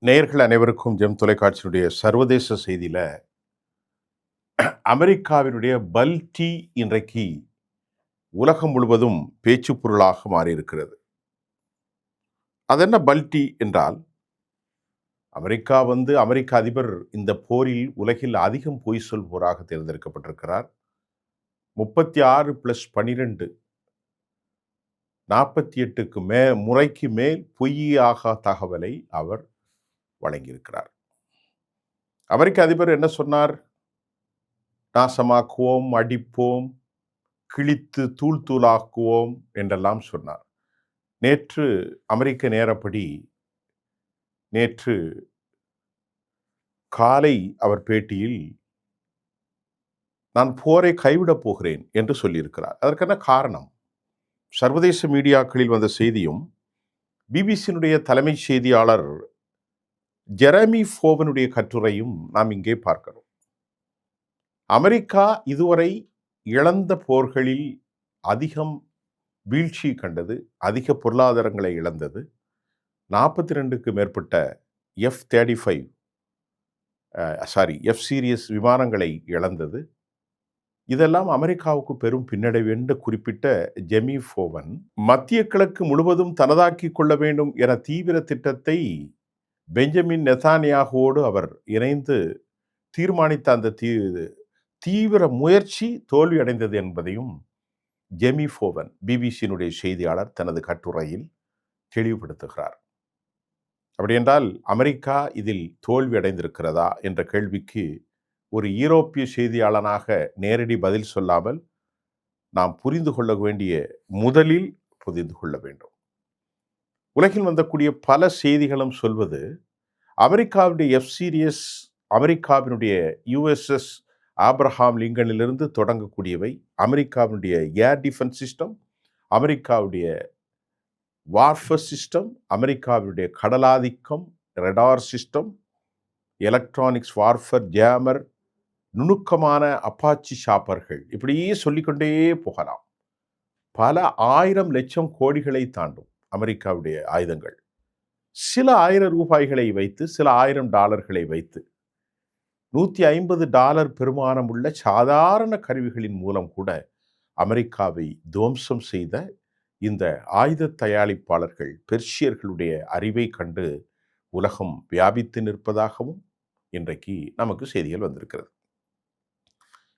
நேயர்கள் அனைவருக்கும் ஜெம் தொலைக்காட்சியினுடைய சர்வதேச செய்தியில அமெரிக்காவினுடைய பல்டி இன்றைக்கு உலகம் முழுவதும் பேச்சு பொருளாக மாறியிருக்கிறது. அது என்ன பல்டி என்றால், அமெரிக்க அதிபர் இந்த போரில் உலகில் அதிகம் பொய் சொல்வோராக தேர்ந்தெடுக்கப்பட்டிருக்கிறார். 36+12 48க்கு முறைக்கு மேல் பொய்யாக தகவலை அவர் வழங்கியிருக்கிறார். அமெரிக்க அதிபர் என்ன சொன்னார்? நாசமாக்குவோம், அடிப்போம், கிழித்து தூள் தூளாக்குவோம் என்றெல்லாம் சொன்னார். நேற்று அமெரிக்க நேரப்படி நேற்று காலை அவர் பேட்டியில் நான் போரை கைவிடப் போகிறேன் என்று சொல்லியிருக்கிறார். அதற்கான காரணம் சர்வதேச மீடியாக்களில் வந்த செய்தியும் பிபிசியினுடைய தலைமை செய்தியாளர் ஜெரமி ஃபோவனுடைய கட்டுரையும் நாம் இங்கே பார்க்கிறோம். அமெரிக்கா இதுவரை இழந்த போர்களில் அதிகம் வீழ்ச்சி கண்டது, அதிக பொருளாதாரங்களை இழந்தது. 42க்கு மேற்பட்ட F-35 எஃப் சீரியஸ் விமானங்களை இழந்தது. இதெல்லாம் அமெரிக்காவுக்கு பெரும் பின்னடைவு என்று குறிப்பிட்ட ஜெமி ஃபோவன், மத்திய கிழக்கு முழுவதும் தனதாக்கிக் கொள்ள வேண்டும் என தீவிர திட்டத்தை பெஞ்சமின் நெதானியாகுவோடு அவர் இணைந்து தீர்மானித்த அந்த தீவிர முயற்சி தோல்வியடைந்தது என்பதையும் ஜெமி ஃபோவன் பிபிசியினுடைய செய்தியாளர் தனது கட்டுரையில் தெளிவுபடுத்துகிறார். அப்படியென்றால் அமெரிக்கா இதில் தோல்வி அடைந்திருக்கிறதா என்ற கேள்விக்கு ஒரு ஈரோப்பிய செய்தியாளனாக நேரடி பதில் சொல்லாமல் நாம் முதலில் புரிந்து கொள்ள வேண்டும். உலகில் வந்தக்கூடிய பல செய்திகளும் சொல்வது அமெரிக்காவுடைய எஃப் சீரியஸ், அமெரிக்காவினுடைய USS ஆப்ரஹாம் லிங்கனிலிருந்து தொடங்கக்கூடியவை, அமெரிக்காவினுடைய ஏர் டிஃபென்ஸ் சிஸ்டம், அமெரிக்காவுடைய வார்ஃபர் சிஸ்டம், அமெரிக்காவுடைய கடலாதிக்கம், radar system, electronics warfare, jammer, நுணுக்கமான அப்பாச்சி ஷாப்பர்கள், இப்படியே சொல்லிக்கொண்டே போகலாம். பல 1000 லட்சம் கோடிகளை தாண்டும் அமெரிக்காவுடைய ஆயுதங்கள். சில 1000 ரூபாய்களை வைத்து, சில $1000 வைத்து $150 பெருமானம் உள்ள சாதாரண கருவிகளின் மூலம் கூட அமெரிக்காவை துவம்சம் செய்த இந்த ஆயுத தயாரிப்பாளர்கள் பெர்ஷியர்களுடைய அறிவை கண்டு உலகம் வியாபித்து நிற்பதாகவும் இன்றைக்கு நமக்கு செய்திகள் வந்திருக்கிறது.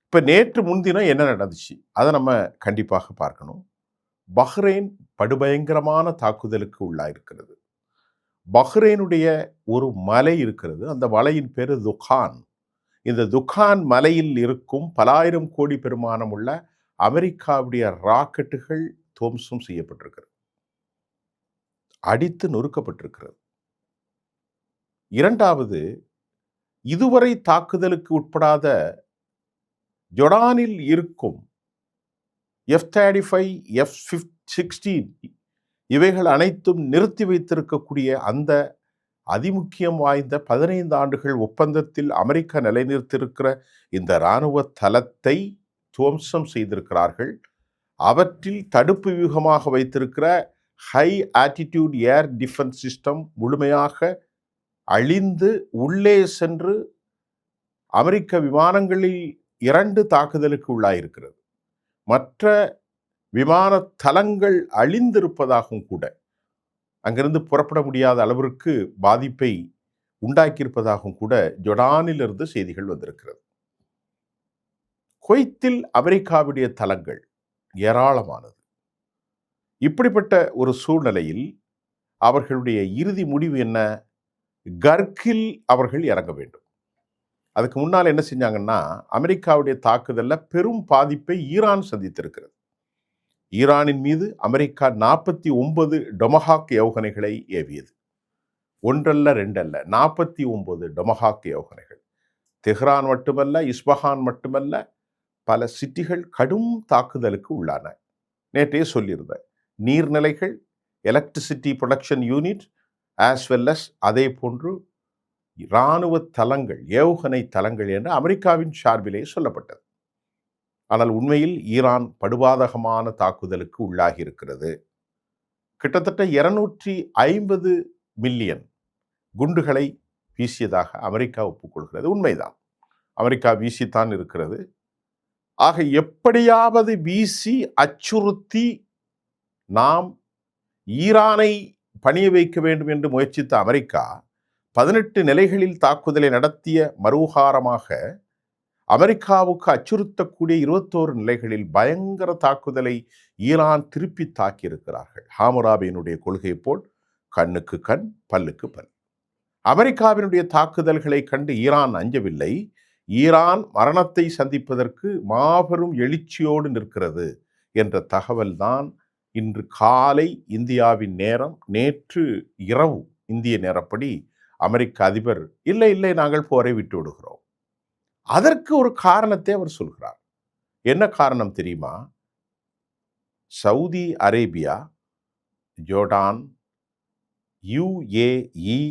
இப்ப நேற்று முன்தினம் என்ன நடந்துச்சு அதை நம்ம கண்டிப்பாக பார்க்கணும். பஹ்ரைன் படுபயங்கரமான தாக்குதலுக்கு உள்ளாயிருக்கிறது. பஹ்ரைனுடைய ஒரு மலை இருக்கிறது. அந்த மலையின் பேரு துகான். இந்த துகான் மலையில் இருக்கும் பல ஆயிரம் கோடி பெருமானம் உள்ள அமெரிக்காவுடைய ராக்கெட்டுகள் துவம்சம் செய்யப்பட்டிருக்கிறது, அடித்து நொறுக்கப்பட்டிருக்கிறது. இரண்டாவது, இதுவரை தாக்குதலுக்கு உட்படாத ஜொர்டானில் இருக்கும் F-35, F-16 இவைகள் அனைத்தும் நிறுத்தி வைத்திருக்கக்கூடிய அந்த அதிமுக்கியம் வாய்ந்த 15 ஆண்டுகள் ஒப்பந்தத்தில் அமெரிக்கா நிலைநிறுத்தியிருக்கிற இந்த இராணுவ தளத்தை துவம்சம் செய்திருக்கிறார்கள். அவற்றில் தடுப்பு வியூகமாக வைத்திருக்கிற high attitude air defence system முழுமையாக அழிந்து உள்ளே சென்று அமெரிக்க விமானங்களில் 2 தாக்குதலுக்கு உள்ளாயிருக்கிறது. மற்ற விமான தளங்கள் அழிந்திருப்பதாகவும் கூட, அங்கிருந்து புறப்பட முடியாத அளவிற்கு பாதிப்பை உண்டாக்கியிருப்பதாகவும் கூட ஜொர்டானிலிருந்து செய்திகள் வந்திருக்கிறது. குவைத்தில் அமெரிக்காவுடைய தளங்கள் ஏராளமானது. இப்படிப்பட்ட ஒரு சூழ்நிலையில் அவர்களுடைய இறுதி முடிவு என்ன? கர்கில் அவர்கள் இறங்க வேண்டும். அதுக்கு முன்னால் என்ன செஞ்சாங்கன்னா, அமெரிக்காவுடைய தாக்குதல்ல பெரும் பாதிப்பை ஈரான் சந்தித்திருக்கிறது. ஈரானின் மீது அமெரிக்கா 49 டொமஹாக் ஏவுகணைகளை ஏவியது. ஒன்றல்ல, ரெண்டல்ல, 49 டொமஹாக் ஏவுகணைகள். தெஹ்ரான் மட்டுமல்ல, இஸ்பஹான் மட்டுமல்ல, பல சிட்டிகள் கடும் தாக்குதலுக்கு உள்ளான. நேற்றே சொல்லியிருந்தேன். நீர்நிலைகள், electricity production unit, as well as அதே போன்று இராணுவ தளங்கள், ஏவுகணை தளங்கள் என்று அமெரிக்காவின் சார்பிலே சொல்லப்பட்டது. ஆனால் உண்மையில் ஈரான் படுபாதகமான தாக்குதலுக்கு உள்ளாகி இருக்கிறது. கிட்டத்தட்ட 250 மில்லியன் குண்டுகளை வீசியதாக அமெரிக்கா ஒப்புக்கொள்கிறது. உண்மைதான், அமெரிக்கா வீசித்தான் இருக்கிறது. ஆக எப்படியாவது வீசி அச்சுறுத்தி நாம் ஈரானை பணிய வைக்க வேண்டும் என்று முயற்சித்த அமெரிக்கா 18 நிலைகளில் தாக்குதலை நடத்திய மறுகாரமாக அமெரிக்காவுக்கு அச்சுறுத்தக்கூடிய 21 நிலைகளில் பயங்கர தாக்குதலை ஈரான் திருப்பி தாக்கியிருக்கிறார்கள். ஹாமுராபியினுடைய கொள்கை போல் கண்ணுக்கு கண், பல்லுக்கு பல். அமெரிக்காவினுடைய தாக்குதல்களை கண்டு ஈரான் அஞ்சவில்லை. ஈரான் மரணத்தை சந்திப்பதற்கு மாபெரும் எழுச்சியோடு நிற்கிறது என்ற தகவல் தான் இன்று காலை இந்தியாவின் நேரம், நேற்று இரவு இந்திய நேரப்படி அமெரிக்க அதிபர் இல்லை நாங்கள் போரை விட்டு விடுகிறோம். அதற்கு ஒரு காரணத்தை அவர் சொல்கிறார். என்ன காரணம் தெரியுமா? சவுதி அரேபியா, ஜோர்டான், UAE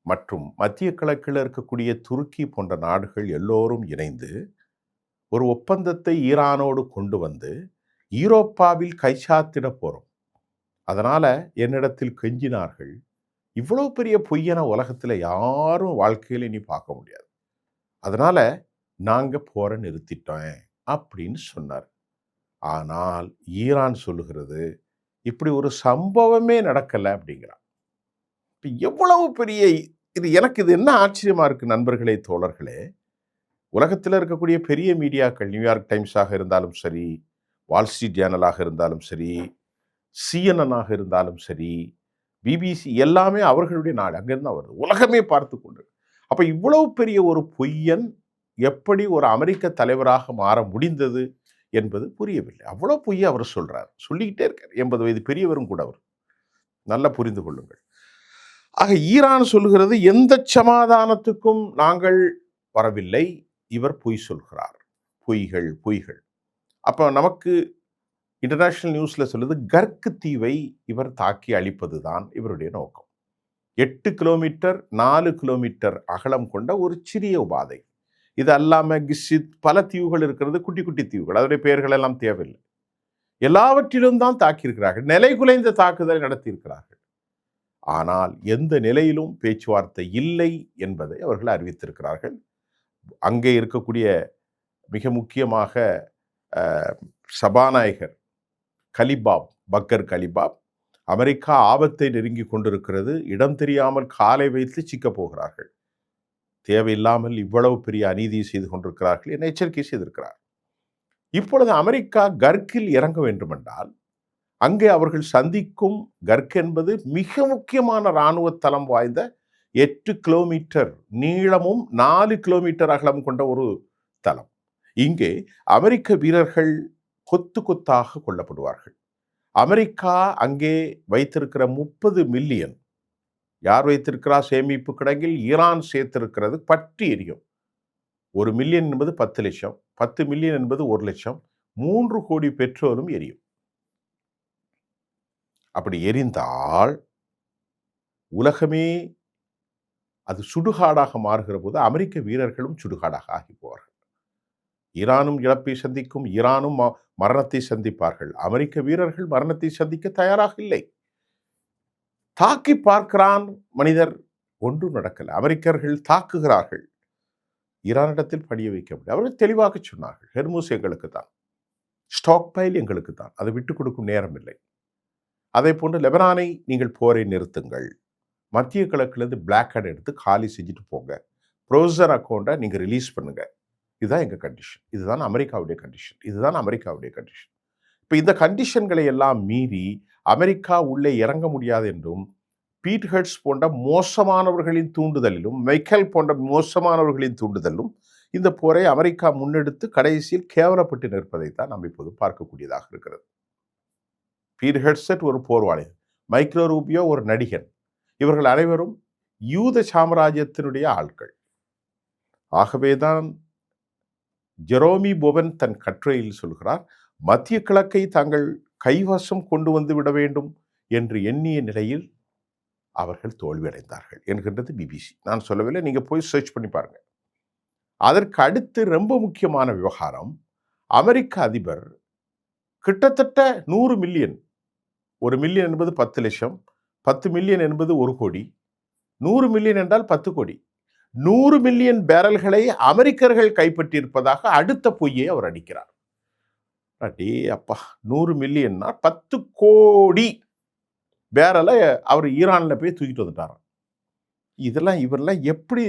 மற்றும் மத்திய கிழக்கில் இருக்கக்கூடிய துருக்கி போன்ற நாடுகள் எல்லோரும் இணைந்து ஒரு ஒப்பந்தத்தை ஈரானோடு கொண்டு வந்து ஈரோப்பாவில் கைச்சாத்திட போறோம். அதனால என்னிடத்தில் கெஞ்சினார்கள். இவ்வளவு பெரிய பொய்யன உலகத்துல யாரும் வாழ்க்கையில நீ பார்க்க முடியாது. அதனால நாங்க போரை நிறுத்திட்டோம் அப்படின்னு சொன்னார். ஆனால் ஈரான் சொல்லுகிறது இப்படி ஒரு சம்பவமே நடக்கல அப்படிங்கிறான். இப்ப எவ்வளவு பெரிய இது என்ன ஆச்சரியமா இருக்கு நண்பர்களே, தோழர்களே. உலகத்தில் இருக்கக்கூடிய பெரிய மீடியாக்கள், நியூயார்க் டைம்ஸாக இருந்தாலும் சரி, வால் ஸ்ட்ரீட் ஜேர்னலாக இருந்தாலும் சரி, CNN ஆக இருந்தாலும் சரி, BBC, எல்லாமே அவர்களுடைய நாடு, அங்கிருந்து வருது, உலகமே பார்த்து கொண்டு. அப்ப இவ்வளவு பெரிய ஒரு பொய்யன் எப்படி ஒரு அமெரிக்க தலைவராக மாற முடிந்தது என்பது புரியவில்லை. அவ்வளவு பொய்யை அவர் சொல்றார், சொல்லிக்கிட்டே இருக்கார். 80 வயது பெரியவரும் கூட அவர். நல்லா புரிந்து கொள்ளுங்கள். ஆக ஈரான் சொல்லுகிறது எந்த சமாதானத்துக்கும் நாங்கள் வரவில்லை, இவர் பொய் சொல்கிறார். பொய்கள். அப்ப நமக்கு இன்டர்நேஷனல் நியூஸ்ல சொல்லுது கர்க் தீவை இவர் தாக்கி அழிப்பதுதான் இவருடைய நோக்கம். 8 கிலோமீட்டர் 4 கிலோமீட்டர் அகலம் கொண்ட ஒரு சிறிய உபாதை. இது அல்லாம கிஷித் பல தீவுகள் இருக்கிறது, குட்டி குட்டி தீவுகள், அதனுடைய பெயர்கள் எல்லாம் தேவையில்லை. எல்லாவற்றிலும் தான் தாக்கியிருக்கிறார்கள். நிலை குலைந்த தாக்குதலை நடத்தியிருக்கிறார்கள். ஆனால் எந்த நிலையிலும் பேச்சுவார்த்தை இல்லை என்பதை அவர்கள் அறிவித்திருக்கிறார்கள். அங்கே இருக்கக்கூடிய மிக முக்கியமாக சபாநாயகர் பக்கர் கலிபாப், அமெரிக்கா ஆபத்தை நெருங்கி கொண்டிருக்கிறது, இடம் தெரியாமல் காலை வைத்து சிக்கப் போகிறார்கள், தேவையில்லாமல் இவ்வளவு பெரிய அநீதி செய்து கொண்டிருக்கிறார்கள் என எச்சரிக்கை செய்திருக்கிறார். இப்பொழுது அமெரிக்கா கர்க்கில் இறங்க வேண்டுமென்றால் அங்கே அவர்கள் சந்திக்கும் கர்க் என்பது மிக முக்கியமான இராணுவ தளம் வாய்ந்த 8 கிலோமீட்டர் நீளமும் 4 கிலோமீட்டர் அகலம் கொண்ட ஒரு தளம். இங்கே அமெரிக்க வீரர்கள் கொத்து கொத்தாக கொல்லப்படுவார்கள். அமெரிக்கா அங்கே வைத்திருக்கிற 30 மில்லியன், யார் வைத்திருக்கிறார் சேமிப்பு கிடங்கில்? ஈரான் சேர்த்திருக்கிறது, பற்றி எரியும். 1 மில்லியன் என்பது 10 லட்சம், 10 மில்லியன் என்பது 1 லட்சம், 3 கோடி பெட்ரோலும் எரியும். அப்படி எரிந்தால் உலகமே அது சுடுகாடாக மாறுகிற போது அமெரிக்க வீரர்களும் சுடுகாடாக ஆகி போவார்கள். ஈரானும் இழப்பை சந்திக்கும், ஈரானும் மரணத்தை சந்திப்பார்கள். அமெரிக்க வீரர்கள் மரணத்தை சந்திக்க தயாராக இல்லை. தாக்கி பார்க்கிறான் மனிதர், ஒன்றும் நடக்கல. அமெரிக்கர்கள் தாக்குகிறார்கள், ஈரானிடத்தில் படிய வைக்க முடியும். அவர்கள் தெளிவாக சொன்னார்கள், ஹெர்முஸ் எங்களுக்கு தான், ஸ்டாக் பைல் எங்களுக்கு தான், அதை விட்டுக் கொடுக்கும் நேரம் இல்லை. அதே போன்று லெபனானை நீங்கள் போரை நிறுத்துங்கள், மத்திய கிழக்கிலிருந்து பிளாக் ஹேட் எடுத்து காலி செஞ்சுட்டு போங்க, ப்ரோசர் அக்கௌண்ட்டை நீங்கள் ரிலீஸ் பண்ணுங்க, இதுதான் எங்கள் கண்டிஷன், இதுதான் அமெரிக்காவுடைய கண்டிஷன். இப்போ இந்த கண்டிஷன்களை எல்லாம் மீறி அமெரிக்கா உள்ளே இறங்க முடியாது என்றும், பீட் ஹெட்ஸ் போன்ற மோசமானவர்களின் தூண்டுதலிலும், மைக்கேல் போன்ற மோசமானவர்களின் தூண்டுதலும் இந்த போரை அமெரிக்கா முன்னெடுத்து கடைசியில் கேவலப்பட்டு நிற்பதைத்தான் நாம் இப்போது பார்க்கக்கூடியதாக இருக்கிறது. பீட் ஹெட்ஸெட் ஒரு போர்வாளி, மைக்ரோ ரூபியோ ஒரு நடிகன், இவர்கள் அனைவரும் யூத சாம்ராஜ்யத்தினுடைய ஆட்கள். ஆகவேதான் ஜெரோமி போவன் தன் கட்டுரையில் சொல்கிறார், மத்திய கிழக்கை தாங்கள் கைவசம் கொண்டு வந்து விட வேண்டும் என்று எண்ணிய நிலையில் அவர்கள் தோல்வியடைந்தார்கள் என்கின்றது பிபிசி. நான் சொல்லவில்லை, நீங்க போய் சர்ச் பண்ணி பாருங்க. அதற்கு அடுத்து ரொம்ப முக்கியமான விவகாரம், அமெரிக்க அதிபர் கிட்டத்தட்ட 100 மில்லியன், 1 மில்லியன் என்பது 10 லட்சம், 10 மில்லியன் என்பது 1 கோடி, 100 மில்லியன் என்றால் 10 கோடி. 100 மில்லியன் பேரல்களை அமெரிக்கர்கள் கைப்பற்றியிருப்பதாக அடுத்த பொய்யை அவர் அடிக்கிறார். அடே அப்பா, 100 மில்லியன்னா 10 கோடி பேரலை அவர் ஈரான்ல போய் தூக்கிட்டு வந்துட்டாராம். இவரெல்லாம் எப்படி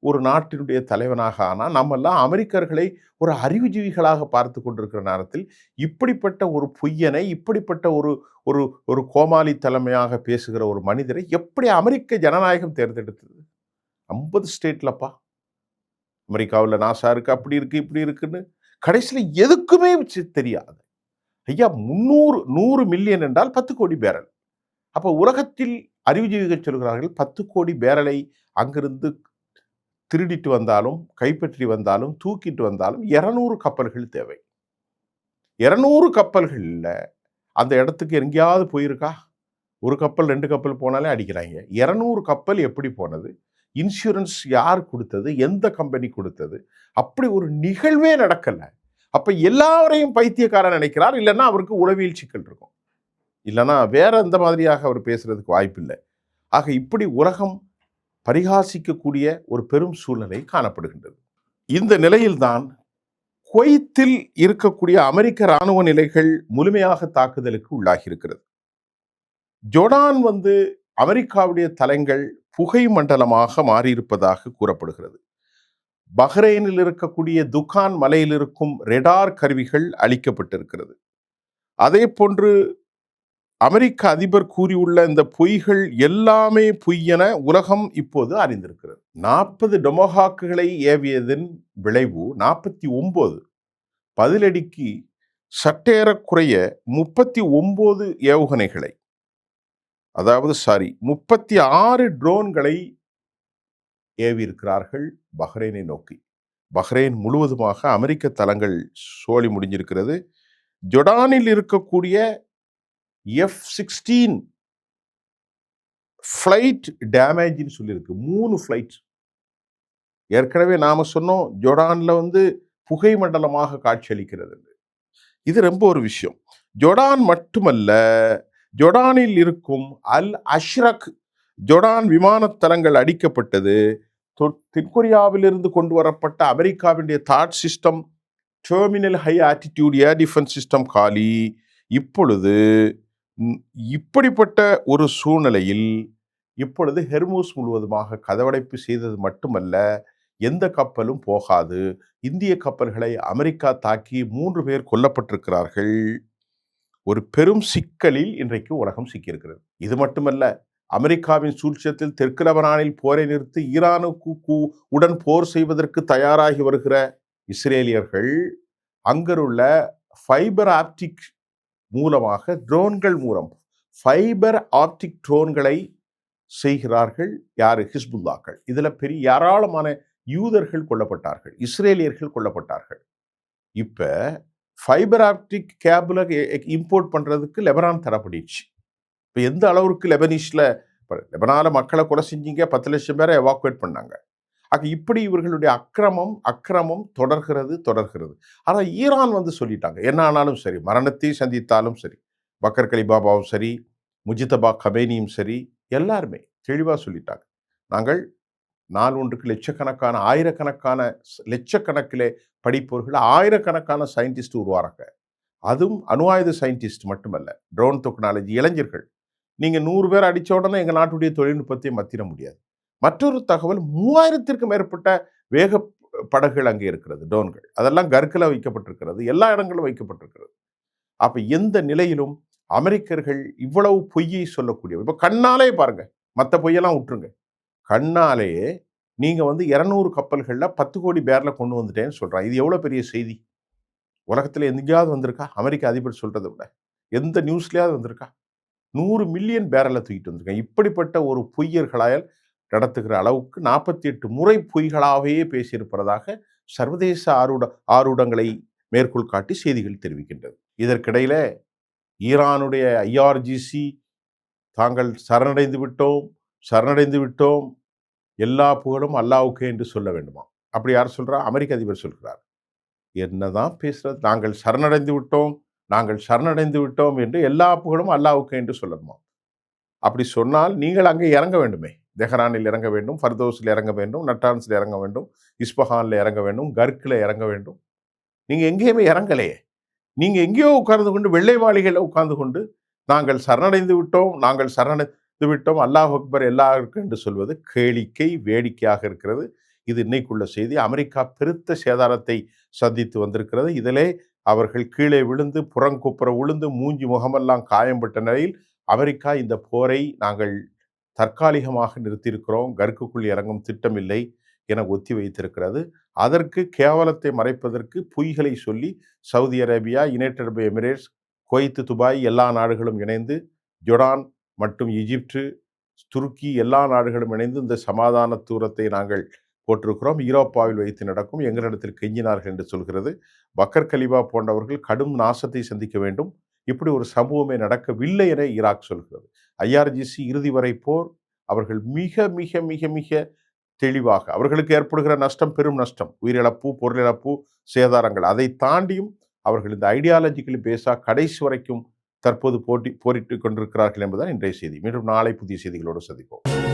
ஒரு நாட்டினுடைய தலைவனாக ஆனா? நம்மெல்லாம் அமெரிக்கர்களை ஒரு அறிவுஜீவிகளாக பார்த்து கொண்டிருக்கிற நேரத்தில் இப்படிப்பட்ட ஒரு பொய்யனை, இப்படிப்பட்ட ஒரு ஒரு ஒரு கோமாளி தலைமையாக பேசுகிற ஒரு மனிதரை எப்படி அமெரிக்க ஜனநாயகம் தேர்ந்தெடுத்தது? 50 ஸ்டேட்லப்பா. அமெரிக்காவில் நாசா இருக்கு, அப்படி இருக்கு, இப்படி இருக்குன்னு கடைசியில் எதுக்குமே தெரியாது. ஐயா, 100 மில்லியன் என்றால் 10 கோடி பேரல். அப்ப உலகத்தில் அறிவுஜீவிகள் சொல்கிறார்கள் 10 கோடி பேரலை அங்கிருந்து திருடிட்டு வந்தாலும், கைப்பற்றி வந்தாலும், தூக்கிட்டு வந்தாலும் 200 கப்பல்கள் தேவை. 200 கப்பல்கள்ல அந்த இடத்துக்கு எங்கேயாவது போயிருக்கா? ஒரு கப்பல் 2 கப்பல் போனாலே அடிக்கிறாங்க. 200 கப்பல் எப்படி போனது? இன்சூரன்ஸ் யார் கொடுத்தது? எந்த கம்பெனி கொடுத்தது? அப்படி ஒரு நிகழ்வே நடக்கல. அப்ப எல்லாரையும் பைத்தியக்காரன் நினைக்கிறார். இல்லைன்னா அவருக்கு உளவியல் சிக்கல் இருக்கும். இல்லைன்னா வேற எந்த மாதிரியாக அவர் பேசுறதுக்கு வாய்ப்பில்லை. ஆக இப்படி உலகம் பரிகாசிக்கக்கூடிய ஒரு பெரும் சூழ்நிலை காணப்படுகின்றது. இந்த நிலையில்தான் குவைத்தில் இருக்கக்கூடிய அமெரிக்க இராணுவ நிலைகள் முழுமையாக தாக்குதலுக்கு உள்ளாகி இருக்கிறது. ஜோர்டான் அமெரிக்காவுடைய தளங்கள் புகை மண்டலமாக மாறியிருப்பதாக கூறப்படுகிறது. பஹ்ரைனில் இருக்கக்கூடிய துகான் மலையில் இருக்கும் ரெடார் கருவிகள் அளிக்கப்பட்டிருக்கிறது. அதே போன்று அமெரிக்க அதிபர் கூறியுள்ள இந்த பொய்கள் எல்லாமே பொய் என உலகம் இப்போது அறிந்திருக்கிறது. 40 டொமஹாக்குகளை ஏவியதன் விளைவு 49 பதிலடிக்கு சற்றேறக்குறைய 39 ஏவுகணைகளை, அதாவது 36 ட்ரோன்களை ஏவியிருக்கிறார்கள் பஹ்ரைனை நோக்கி. பஹ்ரைன் முழுவதுமாக அமெரிக்க தளங்கள் சோழி முடிஞ்சிருக்கிறது. ஜோர்டானில் இருக்கக்கூடிய F-16 ஃப்ளைட் டேமேஜ்னு சொல்லியிருக்கு. 3 ஃப்ளைட். ஏற்கனவே நாம சொன்னோம் ஜோர்டான்ல புகை மண்டலமாக காட்சியளிக்கிறது. இது ரொம்ப ஒரு விஷயம். ஜோர்டான் மட்டுமல்ல, ஜோர்டானில் இருக்கும் அல் அஷ்ரக் ஜோர்டான் விமானத்தளங்கள் அடிக்கப்பட்டது. தென்கொரியாவிலிருந்து கொண்டு வரப்பட்ட அமெரிக்காவினுடைய thought system terminal high attitude air defence system காலி. இப்பொழுது இப்படிப்பட்ட ஒரு சூழ்நிலையில் இப்பொழுது ஹெர்மூஸ் முழுவதுமாக கதவடைப்பு செய்தது மட்டுமல்ல, எந்த கப்பலும் போகாது. இந்திய கப்பல்களை அமெரிக்கா தாக்கி 3 பேர் கொல்லப்பட்டிருக்கிறார்கள். ஒரு பெரும் சிக்கலில் இன்றைக்கு உலகம் சிக்கியிருக்கிறது. இது மட்டுமல்ல, அமெரிக்காவின் சூழ்ச்சியத்தில் தெற்கு லெபனானில் போரை நிறுத்தி ஈரானுக்கு உடன் போர் செய்வதற்கு தயாராகி வருகிற இஸ்ரேலியர்கள் அங்குள்ள ஃபைபர் ஆப்டிக் மூலமாக ட்ரோன்கள் மூலம் ஃபைபர் ஆப்டிக் ட்ரோன்களை செய்கிறார்கள். யாரு? ஹிஸ்புல்லாக்கள். இதுல பெரிய ஏராளமான யூதர்கள் கொல்லப்பட்டார்கள், இஸ்ரேலியர்கள் கொல்லப்பட்டார்கள். இப்ப ஃபைபர் ஆப்டிக் கேபிள இம்போர்ட் பண்றதுக்கு லெபனான் தரப்படிச்சு. இப்ப எந்த அளவுக்கு லெபனால மக்களை கொலை செஞ்சீங்க, 10 லட்சம் பேரை எவாக்குவேட் பண்ணாங்க. இப்படி இவர்களுடைய அக்கிரமம் தொடர்கிறது. ஆனா ஈரான் சொல்லிட்டாங்க, என்ன ஆனாலும் சரி, மரணத்தை சந்தித்தாலும் சரி, பக்கர் கலிபாபாவும் சரி, முஜிதபா கபேனியும் சரி, எல்லாருமே தெளிவா சொல்லிட்டாங்க, நாங்கள் நாள் ஒன்றுக்கு லட்சக்கணக்கான ஆயிரக்கணக்கான லட்சக்கணக்கிலே படிப்பவர்கள், ஆயிரக்கணக்கான சயின்டிஸ்ட் உருவாராங்க. அதுவும் அணு ஆயுத சயின்டிஸ்ட் மட்டுமல்ல, ட்ரோன் டெக்னாலஜி இளைஞர்கள். நீங்க 100 பேர் அடிச்ச உடனே எங்க நாட்டுடைய தொழில்நுட்பத்தை மத்திர முடியாது. மற்றொரு தகவல், 3000த்திற்கும் மேற்பட்ட வேக படகுகள் அங்கே இருக்கிறது, ட்ரோன்கள். அதெல்லாம் கற்களை வைக்கப்பட்டிருக்கிறது, எல்லா இடங்களும் வைக்கப்பட்டிருக்கிறது. அப்ப எந்த நிலையிலும் அமெரிக்கர்கள் இவ்வளவு பொய்யை சொல்லக்கூடிய, இப்ப கண்ணாலே பாருங்க, மற்ற பொய்யெல்லாம் விட்டுருங்க, கண்ணாலேயே நீங்க 200 கப்பல்கள்ல 10 கோடி பேர்ல கொண்டு வந்துட்டேன்னு சொல்றாங்க. இது எவ்வளவு பெரிய செய்தி? உலகத்துல எங்கேயாவது வந்திருக்கா? அமெரிக்க அதிபர் சொல்றதை விட எந்த நியூஸ்லயாவது வந்திருக்கா? 100 மில்லியன் பேரலை தூக்கிட்டு வந்திருக்காங்க. இப்படிப்பட்ட ஒரு பொய்யர்களால் நடத்துகிற அளவுக்கு 48 முறை பொய்களாகவே பேசியிருப்பதாக சர்வதேச ஆரூடங்களை மேற்கோள் காட்டி செய்திகள் தெரிவிக்கின்றது. இதற்கிடையில ஈரானுடைய IRGC தாங்கள் சரணடைந்து விட்டோம், எல்லா புகழும் அல்லாஹ்வுக்கே என்று சொல்ல வேண்டுமா? அப்படி யார் சொல்றா? அமெரிக்க அதிபர் சொல்கிறார். என்னதான் பேசுறது? நாங்கள் சரணடைந்து விட்டோம் என்று எல்லா புகழும் அல்லாஹ்வுக்கே என்று சொல்லணுமா? அப்படி சொன்னால் நீங்கள் அங்கே இறங்க வேண்டுமே. தெஹ்ரானில் இறங்க வேண்டும், ஃபர்தோஸில் இறங்க வேண்டும், நட்டான்ஸில் இறங்க வேண்டும், இஸ்பஹானில் இறங்க வேண்டும், கர்க்கில் இறங்க வேண்டும். நீங்க எங்கேயுமே இறங்கலையே. நீங்க எங்கேயோ உட்கார்ந்து கொண்டு வெள்ளை மாளிகையில் உட்கார்ந்து கொண்டு நாங்கள் சரணடைந்து விட்டோம், நாங்கள் சரணடைந்து விட்டோம், அல்லாஹ் அக்பர் எல்லாருக்கும் என்று சொல்வது கேளிக்கை, வேடிக்கையாக இருக்கிறது. இது இன்னைக்குள்ள செய்தி. அமெரிக்கா பெருத்த சேதாரத்தை சந்தித்து வந்திருக்கிறது. இதிலே அவர்கள் கீழே விழுந்து புறங்குப்புற விழுந்து மூஞ்சி முகமெல்லாம் காயம்பட்ட நிலையில் அமெரிக்கா இந்த போரை நாங்கள் தற்காலிகமாக நிறுத்தியிருக்கிறோம், கர்க்குக்குள் இறங்கும் திட்டமில்லை என ஒத்தி வைத்திருக்கிறது. அதற்கு கேவலத்தை மறைப்பதற்கு பொய்களை சொல்லி சவுதி அரேபியா, யுனைடெட் அரபு எமிரேட்ஸ், குவைத், துபாய் எல்லா நாடுகளும் இணைந்து, ஜொர்டான் மற்றும் எகிப்து, துருக்கி எல்லா நாடுகளும் இணைந்து இந்த சமாதான தூரத்தை நாங்கள் போட்டிருக்கிறோம். ஈரோப்பாவில் வைத்து நடக்கும், எங்களிடத்தில் கெஞ்சினார்கள் என்று சொல்கிறது. பக்கர் கலிபா போன்றவர்கள் கடும் நாசத்தை சந்திக்க வேண்டும், இப்படி ஒரு சம்பவமே நடக்கவில்லை என ஈராக் சொல்கிறது. IRGC இறுதி வரை போர் அவர்கள் மிக மிக மிக மிக தெளிவாக அவர்களுக்கு ஏற்படுகிற நஷ்டம் பெரும் நஷ்டம், உயிரிழப்பு, பொருளிழப்பு, சேதாரங்கள், அதை தாண்டியும் அவர்கள் இந்த ஐடியாலஜிக்கலி பேஸா கடைசி வரைக்கும் தற்போது போரிட்டுக் கொண்டிருக்கிறார்கள் என்பதுதான் இன்றைய செய்தி. மீண்டும் நாளை புதிய செய்திகளோடு சந்திப்போம்.